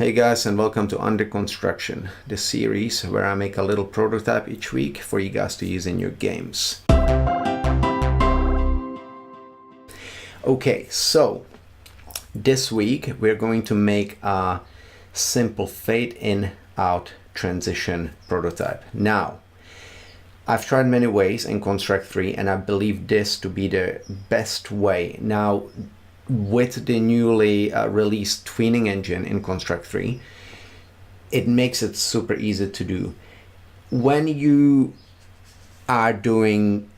Hey guys, and welcome to Under Construction, the series where I make a little prototype each week for you guys to use in your games. Okay, so this week we're going to make a simple fade in out transition prototype. Now, I've tried many ways in Construct 3 and I believe this to be the best way. Now, with the newly released tweening engine in Construct 3, it makes it super easy to do. When you are doing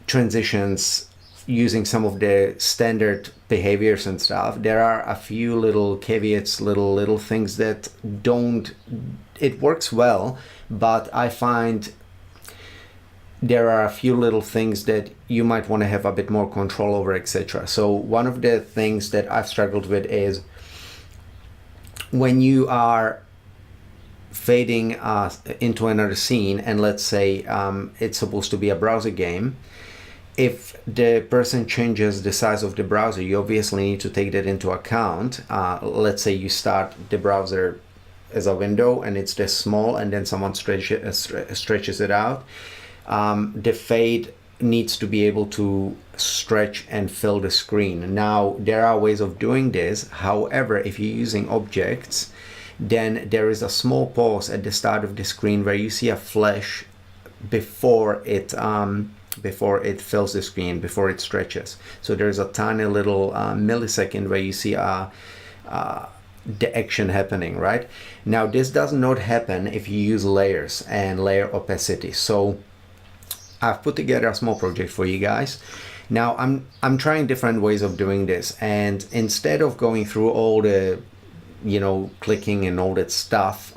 transitions using some of the standard behaviors and stuff, there are a few little caveats, little things that it works well, but I find there are a few little things that you might want to have a bit more control over, etc. So one of the things that I've struggled with is when you are fading into another scene, and let's say it's supposed to be a browser game, if the person changes the size of the browser, you obviously need to take that into account. Let's say you start the browser as a window and it's this small, and then someone stretches it out. The fade needs to be able to stretch and fill the screen. Now, there are ways of doing this. However, if you're using objects, then there is a small pause at the start of the screen where you see a flash before it fills the screen, before it stretches. So there's a tiny little millisecond where you see the action happening, right? Now, this does not happen if you use layers and layer opacity. So I've put together a small project for you guys. Now I'm trying different ways of doing this, and instead of going through all the clicking and all that stuff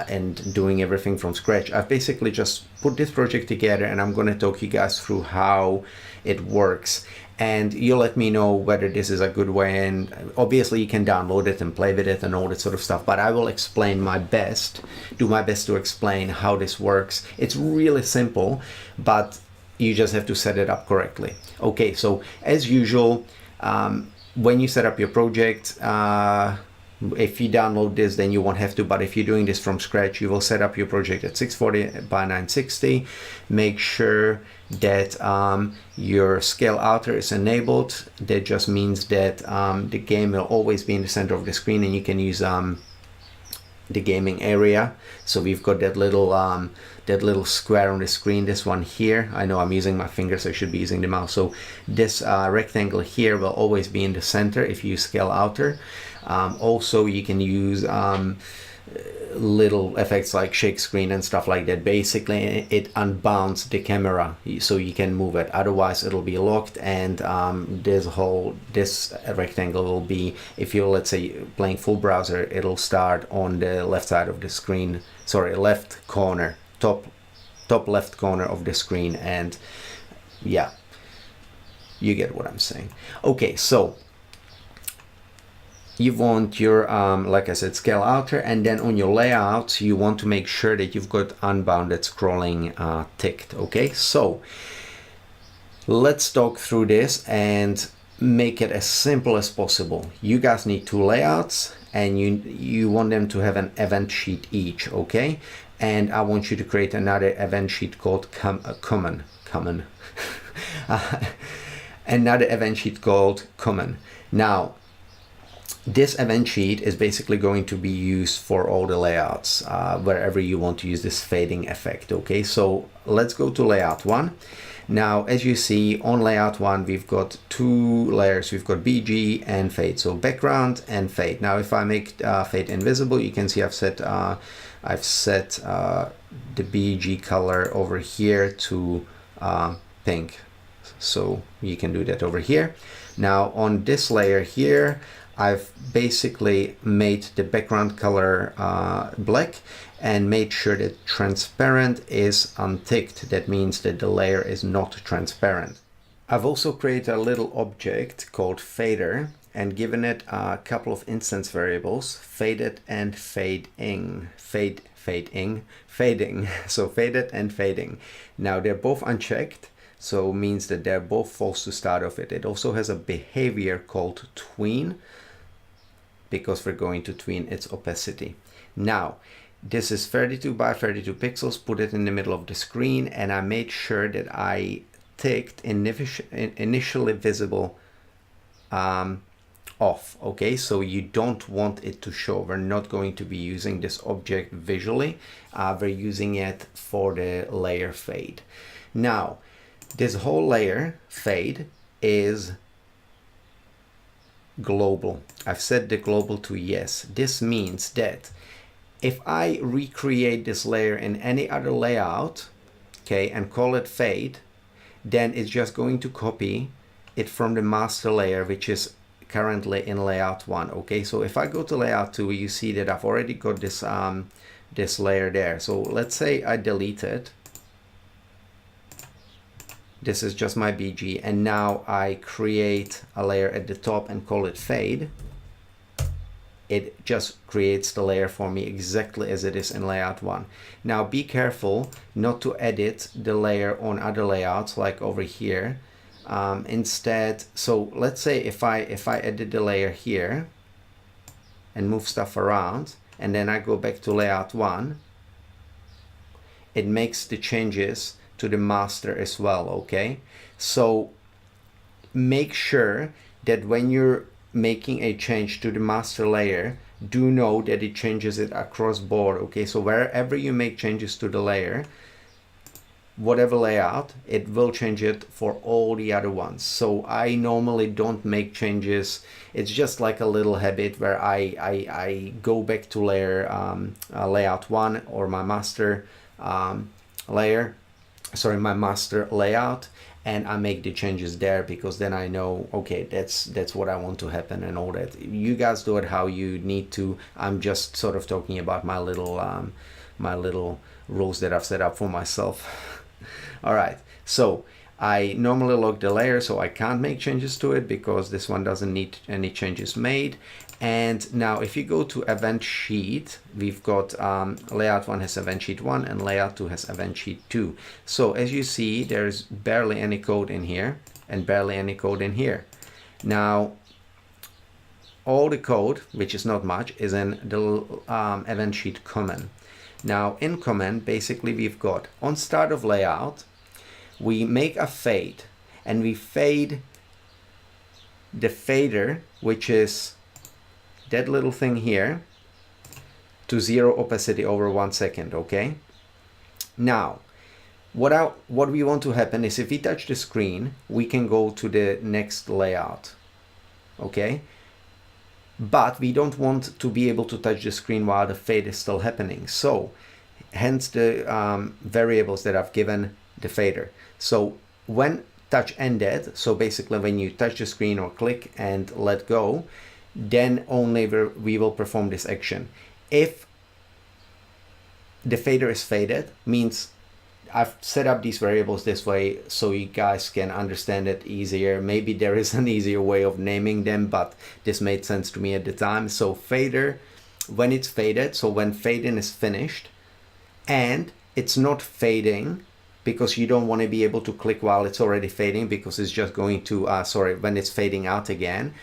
and doing everything from scratch, I've basically just put this project together, and I'm going to talk you guys through how it works, and you'll let me know whether this is a good way. And obviously you can download it and play with it and all that sort of stuff, but I will do my best to explain how this works. It's really simple, but you just have to set it up correctly. Okay, so as usual, when you set up your project, if you download this, then you won't have to, but if you're doing this from scratch, you will set up your project at 640 by 960. Make sure that your scale outer is enabled. That just means that the game will always be in the center of the screen, and you can use the gaming area. So we've got that little square on the screen, this one here. I know I'm using my fingers, so I should be using the mouse. So this rectangle here will always be in the center if you use scale outer. Also, you can use little effects like shake screen and stuff like that. Basically, it unbounds the camera so you can move it. Otherwise, it'll be locked, and this rectangle will be, if you're, let's say, playing full browser, it'll start on the left side of the screen. Sorry, left corner, top left corner of the screen, and yeah, you get what I'm saying. Okay, so you want your, like I said, scale outer, and then on your layout, you want to make sure that you've got unbounded scrolling ticked. Okay, so let's talk through this and make it as simple as possible. You guys need two layouts, and you want them to have an event sheet each, okay? And I want you to create another event sheet called common. Another event sheet called common. Now, this event sheet is basically going to be used for all the layouts, wherever you want to use this fading effect, okay? So let's go to layout 1. Now, as you see on layout 1, we've got two layers. We've got BG and fade, so background and fade. Now, if I make fade invisible, you can see I've set the BG color over here to pink. So you can do that over here. Now, on this layer here, I've basically made the background color black and made sure that transparent is unticked. That means that the layer is not transparent. I've also created a little object called fader and given it a couple of instance variables, faded and fading. So faded and fading. Now they're both unchecked, so means that they're both false to start off with. It also has a behavior called tween. because we're going to tween its opacity. Now, this is 32 by 32 pixels, put it in the middle of the screen, and I made sure that I ticked initially visible off. Okay, so you don't want it to show. We're not going to be using this object visually. We're using it for the layer fade. Now, this whole layer fade is global. I've set the global to yes. This means that if I recreate this layer in any other layout, okay, and call it fade, then it's just going to copy it from the master layer, which is currently in layout 1. Okay, so if I go to layout 2, you see that I've already got this this layer there. So let's say I delete it. This is just my BG, and now I create a layer at the top and call it fade. It just creates the layer for me exactly as it is in layout 1. Now be careful not to edit the layer on other layouts like over here. Instead, so let's say if I edit the layer here and move stuff around, and then I go back to layout 1, it makes the changes to the master as well. Okay, so make sure that when you're making a change to the master layer, do know that it changes it across board. Okay, so wherever you make changes to the layer, whatever layout, it will change it for all the other ones. So I normally don't make changes. It's just like a little habit where I go back to layer layout 1 or my master my master layout, and I make the changes there, because then I know, okay, that's what I want to happen and all that. You guys do it how you need to. I'm just sort of talking about my little rules that I've set up for myself. All right, so I normally lock the layer, so I can't make changes to it because this one doesn't need any changes made. And now if you go to event sheet, we've got layout 1 has event sheet 1 and layout 2 has event sheet 2. So as you see, there's barely any code in here and barely any code in here. Now all the code, which is not much, is in the event sheet command. Now in command, basically we've got on start of layout, we make a fade, and we fade the fader, which is that little thing here, to 0 opacity over 1 second. Okay, now what we want to happen is if we touch the screen, we can go to the next layout. Okay, but we don't want to be able to touch the screen while the fade is still happening. So hence the variables that I've given the fader. So when touch ended, so basically when you touch the screen or click and let go, then only we will perform this action. If the fader is faded, means I've set up these variables this way so you guys can understand it easier. Maybe there is an easier way of naming them, but this made sense to me at the time. So fader, when it's faded, so when fading is finished and it's not fading, because you don't want to be able to click while it's already fading, because it's just going to, when it's fading out again,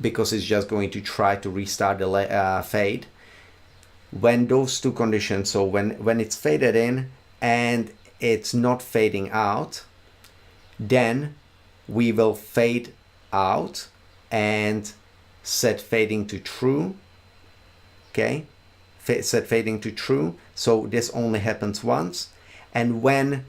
because it's just going to try to restart the fade. When those two conditions, so when it's faded in and it's not fading out, then we will fade out and set fading to true. Okay, set fading to true. So this only happens once, and when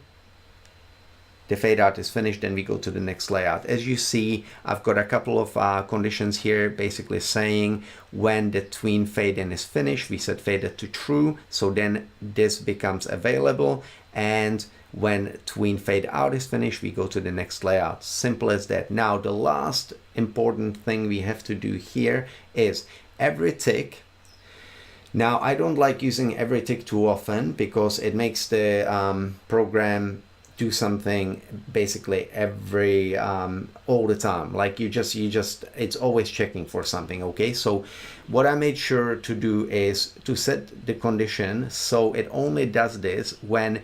the fade out is finished, then we go to the next layout. As you see, I've got a couple of conditions here basically saying when the tween fade in is finished, we set faded to true, so then this becomes available, and when tween fade out is finished, we go to the next layout. Simple as that. Now the last important thing we have to do here is every tick. Now I don't like using every tick too often because it makes the program do something basically every all the time. Like you just it's always checking for something. Okay, so what I made sure to do is to set the condition so it only does this when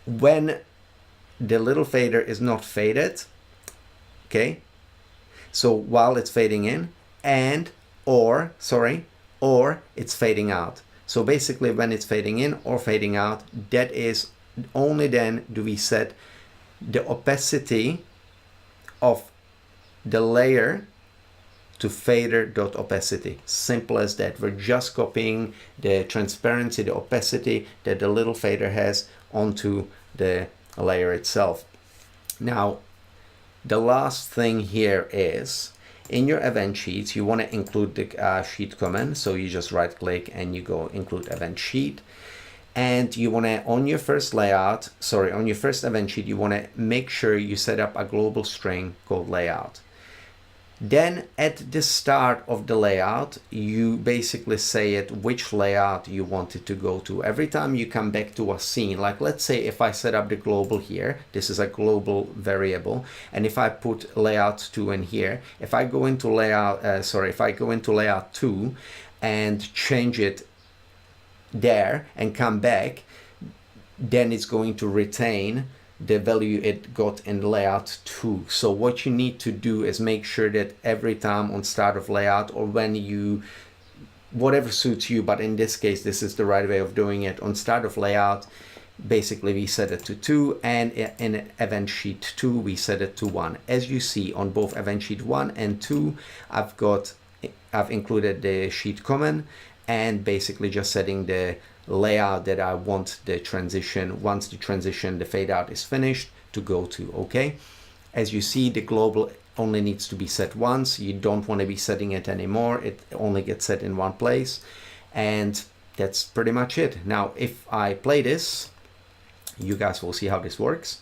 the little fader is not faded. Okay, So while it's fading in or it's fading out. So basically when it's fading in or fading out, that is only then do we set the opacity of the layer to fader.opacity. Simple as that. We're just copying the transparency, the opacity that the little fader has onto the layer itself. Now, the last thing here is in your event sheets, you want to include the sheet command. So you just right click and you go include event sheet. And you want to, on your first event sheet, you want to make sure you set up a global string called layout. Then at the start of the layout, you basically say it which layout you want it to go to. Every time you come back to a scene, like let's say if I set up the global here, this is a global variable, and if I put layout 2 in here, if I go into layout, if I go into layout 2 and change it there and come back, then it's going to retain the value it got in layout 2. So what you need to do is make sure that every time on start of layout, or when you, whatever suits you, but in this case this is the right way of doing it, on start of layout basically we set it to 2, and in event sheet 2 we set it to 1. As you see on both event sheet 1 and 2, I've included the sheet command and basically just setting the layout that I want the transition, once the transition, the fade out is finished, to go to. Okay, as you see, the global only needs to be set once. You don't want to be setting it anymore. It only gets set in one place, and that's pretty much it. Now if I play this, you guys will see how this works.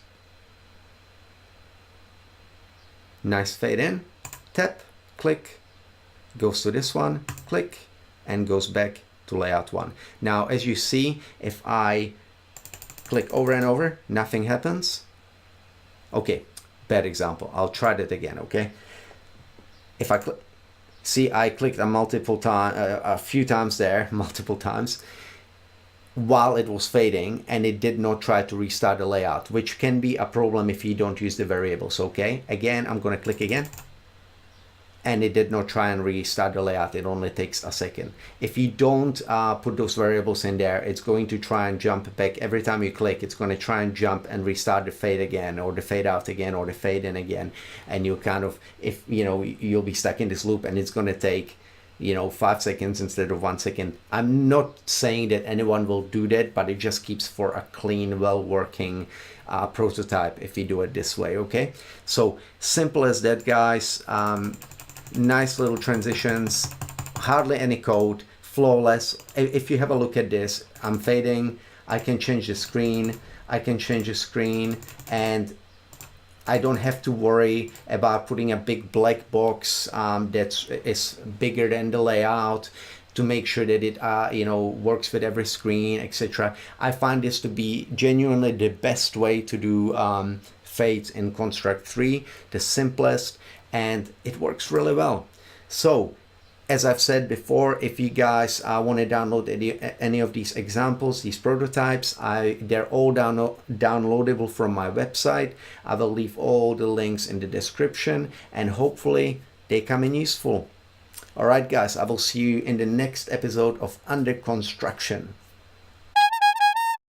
Nice fade in, tap, click, goes to this one, click, and goes back to layout 1. Now as you see, if I click over and over, nothing happens. Okay, bad example. I'll try that again. Okay, if I see, I clicked a few times there, multiple times, while it was fading, and it did not try to restart the layout, which can be a problem if you don't use the variables. Okay, again, I'm going to click again, and it did not try and restart the layout. It only takes a second. If you don't put those variables in there, it's going to try and jump back. Every time you click, it's going to try and jump and restart the fade again, or the fade out again, or the fade in again. And you kind of, if you know, you'll be stuck in this loop, and it's going to take, you know, 5 seconds instead of 1 second. I'm not saying that anyone will do that, but it just keeps for a clean, well working prototype if you do it this way. Okay, so simple as that, guys. Nice little transitions, hardly any code, flawless. If you have a look at this, I'm fading, I can change the screen, and I don't have to worry about putting a big black box that is bigger than the layout to make sure that it you know, works with every screen, etc. I find this to be genuinely the best way to do fades in Construct 3, the simplest, and it works really well. So as I've said before, if you guys want to download any of these examples, these prototypes, they're all downloadable from my website. I will leave all the links in the description, and hopefully they come in useful. All right, guys, I will see you in the next episode of Under Construction.